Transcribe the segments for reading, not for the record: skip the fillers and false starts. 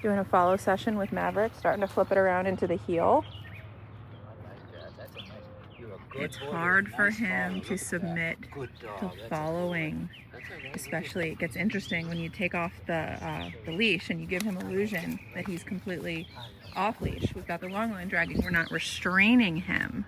Doing a follow session with Maverick, starting to flip it around into the heel. It's hard for him to submit to following, especially. It gets interesting when you take off the leash and you give him illusion that he's completely off leash. We've got the long line dragging. We're not restraining him.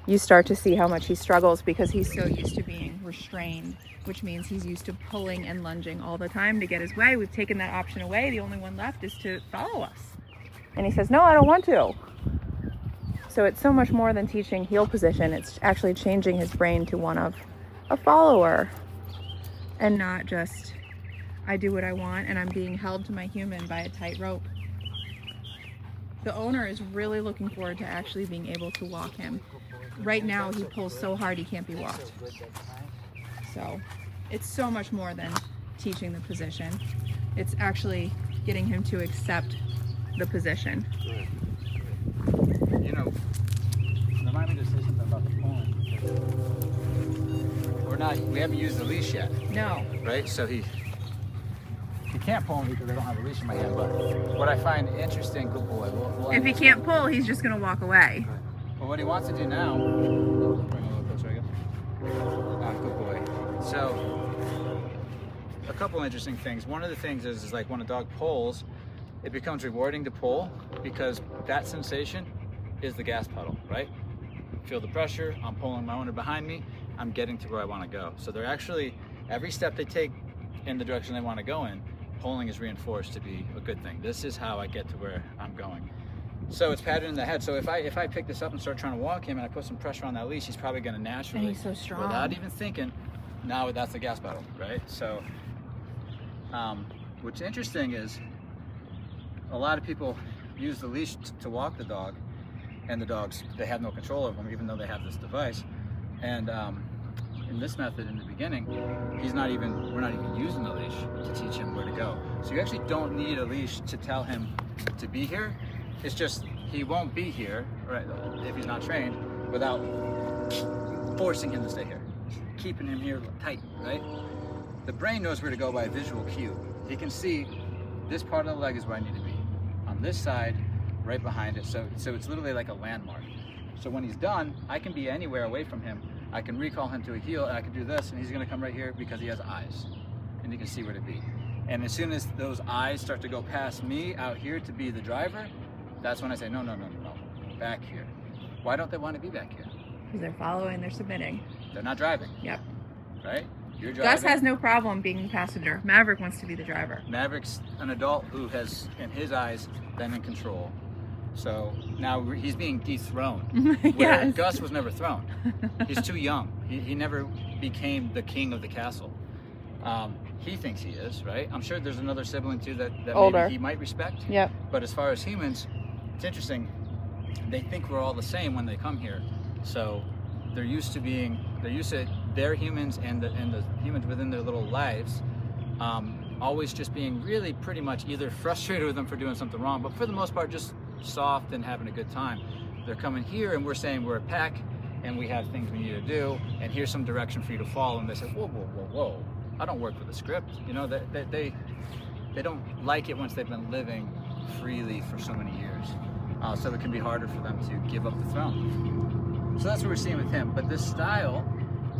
You start to see how much he struggles because he's so used to being restrained, which means he's used to pulling and lunging all the time to get his way. We've taken that option away. The only one left is to follow us. And he says, no, I don't want to. So it's so much more than teaching heel position. It's actually changing his brain to one of a follower and not just, I do what I want and I'm being held to my human by a tight rope. The owner is really looking forward to actually being able to walk him. Right now he pulls so hard he can't be walked. So it's so much more than teaching the position. It's actually getting him to accept the position. You know, remind me to say something about the pulling. We haven't used the leash yet. No. Right? So he can't pull me because I don't have a leash in my hand. But what I find interesting, good boy. If he can't pull, he's just going to walk away. But what he wants to do now, bring a little closer again. Good boy. So, a couple interesting things. One of the things is like when a dog pulls, it becomes rewarding to pull because that sensation is the gas pedal, right? Feel the pressure, I'm pulling my owner behind me, I'm getting to where I want to go. So they're actually, every step they take in the direction they want to go in, pulling is reinforced to be a good thing. This is how I get to where I'm going. So it's patterned in the head. So if I pick this up and start trying to walk him and I put some pressure on that leash, he's probably going to naturally, and he's so strong, without even thinking, now that's the gas pedal, right? So what's interesting is a lot of people use the leash to walk the dog, and the dogs, they have no control of them even though they have this device. And in this method in the beginning, we're not even using the leash to teach him where to go. So you actually don't need a leash to tell him to be here. It's just he won't be here, right, if he's not trained, without forcing him to stay here, keeping him here tight, right? The brain knows where to go by a visual cue. He can see this part of the leg is where I need to be. On this side, right behind it. So it's literally like a landmark. So when he's done, I can be anywhere away from him. I can recall him to a heel and I can do this and he's gonna come right here because he has eyes and he can see where to be. And as soon as those eyes start to go past me out here to be the driver, that's when I say, no, back here. Why don't they want to be back here? Because they're following, they're submitting. They're not driving. Yep. Right? You're driving. Gus has no problem being the passenger. Maverick wants to be the driver. Maverick's an adult who has, in his eyes, been in control. So now he's being dethroned. Yes. Gus was never thrown. He's too young. He never became the king of the castle. He thinks he is, right? I'm sure there's another sibling too that maybe he might respect. Yep. But as far as humans, it's interesting. They think we're all the same when they come here. So they're used to their humans and the humans within their little lives always just being really pretty much either frustrated with them for doing something wrong, but for the most part just soft and having a good time. They're coming here and we're saying we're a pack and we have things we need to do and here's some direction for you to follow, and they say, whoa, I don't work with a script. You know, they don't like it once they've been living freely for so many years. So it can be harder for them to give up the throne. So that's what we're seeing with him. But this style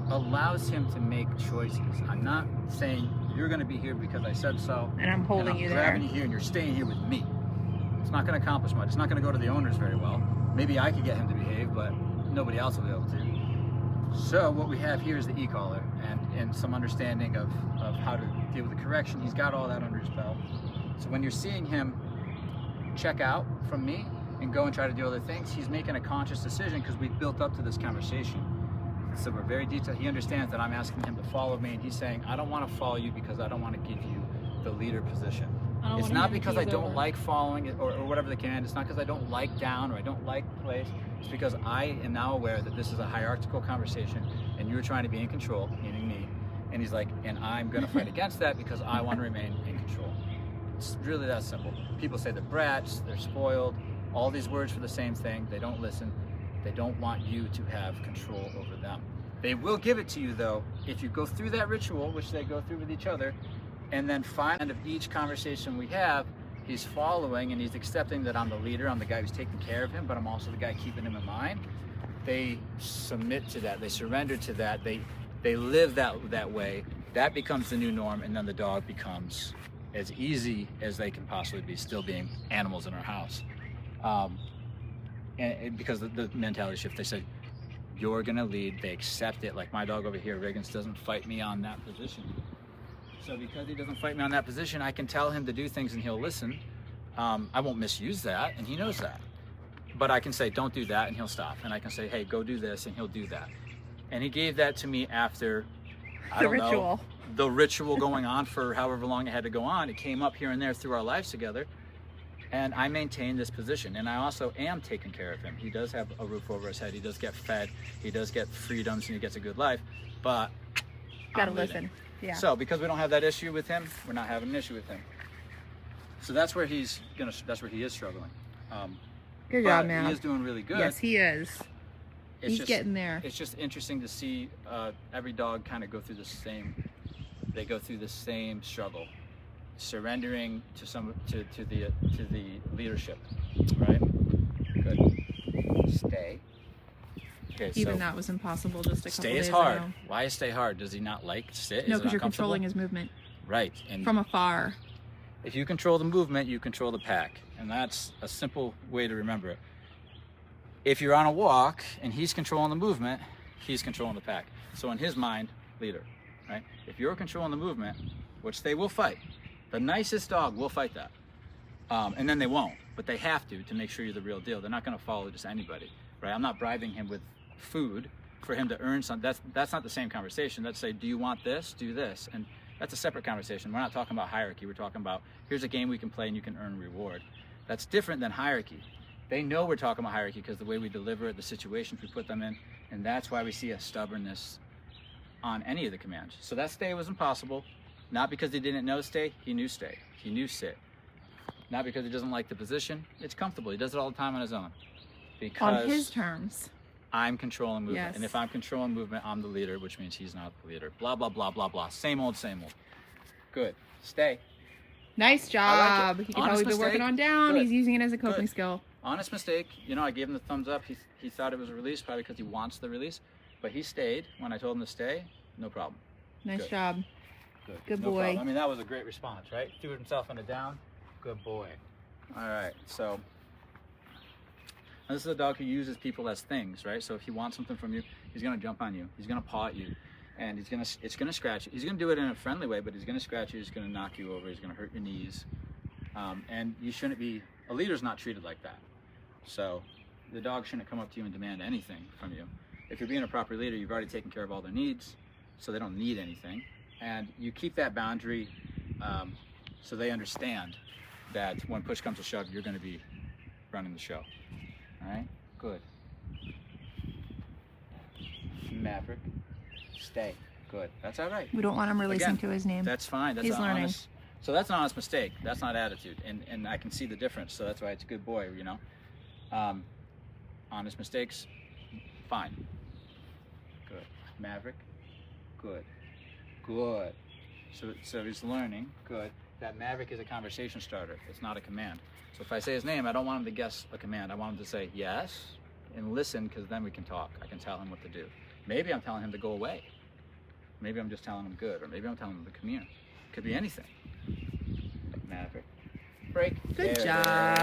allows him to make choices. I'm not saying you're going to be here because I said so. And I'm holding you there. I'm grabbing you here and you're staying here with me. It's not going to accomplish much. It's not going to go to the owners very well. Maybe I could get him to behave, but nobody else will be able to. So what we have here is the e-collar and some understanding of how to deal with the correction. He's got all that under his belt. So when you're seeing him check out from me and go and try to do other things, he's making a conscious decision because we've built up to this conversation. So we're very detailed. He understands that I'm asking him to follow me, and he's saying, I don't want to follow you because I don't want to give you the leader position. It's not because I don't like following it or whatever they can. It's not because I don't like down or I don't like place. It's because I am now aware that this is a hierarchical conversation and you're trying to be in control, meaning me. And he's like, and I'm going to fight against that because I want to remain in control. It's really that simple. People say they're brats, they're spoiled, all these words for the same thing. They don't listen. They don't want you to have control over them. They will give it to you though if you go through that ritual, which they go through with each other, and then find at the end of each conversation we have, he's following and he's accepting that I'm the leader, I'm the guy who's taking care of him, but I'm also the guy keeping him in line. They submit to that, they surrender to that, they live that way. That becomes the new norm, and then the dog becomes as easy as they can possibly be, still being animals in our house. And because the mentality shift, they say, you're gonna lead, they accept it. Like my dog over here, Riggins, doesn't fight me on that position. So because he doesn't fight me on that position, I can tell him to do things and he'll listen. I won't misuse that, and he knows that. But I can say, don't do that, and he'll stop. And I can say, hey, go do this, and he'll do that. And he gave that to me after, I don't know, the ritual going on for however long it had to go on. It came up here and there through our lives together. And I maintain this position. And I also am taking care of him. He does have a roof over his head. He does get fed. He does get freedoms, and he gets a good life. But gotta listen. Yeah. So because we don't have that issue with him, we're not having an issue with him. So that's where he is struggling. Good job, man. He is doing really good. Yes, he is. He's getting there. It's just interesting to see every dog kind of go through the same. They go through the same struggle, surrendering to the leadership. Right. Good. Stay. Okay. Even that was impossible just a couple stay days is hard. ago. Why is stay hard? Does he not like sit? No, because you're controlling his movement. Right. And from afar. If you control the movement, you control the pack. And that's a simple way to remember it. If you're on a walk and he's controlling the movement, he's controlling the pack. So in his mind, leader, right? If you're controlling the movement, which they will fight, the nicest dog will fight that. And then they won't, but they have to make sure you're the real deal. They're not gonna follow just anybody, right? I'm not bribing him with food for him to earn something. That's not the same conversation. Let's say, do you want this? Do this. And that's a separate conversation. We're not talking about hierarchy. We're talking about, here's a game we can play and you can earn a reward. That's different than hierarchy. They know we're talking about hierarchy because the way we deliver it, the situations we put them in, and that's why we see a stubbornness on any of the commands. So that stay was impossible, not because he didn't know stay, he knew stay, he knew sit. Not because he doesn't like the position, it's comfortable. He does it all the time on his own. Because on his terms. I'm controlling movement. Yes. And if I'm controlling movement, I'm the leader, which means he's not the leader. Blah, blah, blah, blah, blah. Same old, same old. Good. Stay. Nice job. Like, you can tell we've been working on down. Good. He's using it as a coping skill. Honest mistake. You know, I gave him the thumbs up. He thought it was a release, probably because he wants the release. But he stayed when I told him to stay. No problem. Nice Good. job. Good No boy. problem. I mean, that was a great response, right? Threw himself in a down. Good boy. All right. So this is a dog who uses people as things, right? So if he wants something from you, he's gonna jump on you. He's gonna paw at you, and it's gonna scratch you. He's gonna do it in a friendly way, but he's gonna scratch you. He's gonna knock you over. He's gonna hurt your knees, and you shouldn't be. A leader's not treated like that. So the dog shouldn't come up to you and demand anything from you. If you're being a proper leader, you've already taken care of all their needs, so they don't need anything, and you keep that boundary, so they understand that when push comes to shove, you're gonna be running the show. All right, good. Maverick, stay. Good. That's all right. We don't want him releasing Again, to his name. That's fine. That's He's learning. honest. So that's an honest mistake. That's not attitude, and I can see the difference. So that's why it's a good boy. You know, honest mistakes, fine. Good. Maverick, good. Good. So he's learning. Good. That Maverick is a conversation starter. It's not a command. So if I say his name, I don't want him to guess a command. I want him to say yes and listen, because then we can talk. I can tell him what to do. Maybe I'm telling him to go away. Maybe I'm just telling him good, or maybe I'm telling him to come here. Could be anything. Maverick. Break. Good There it job.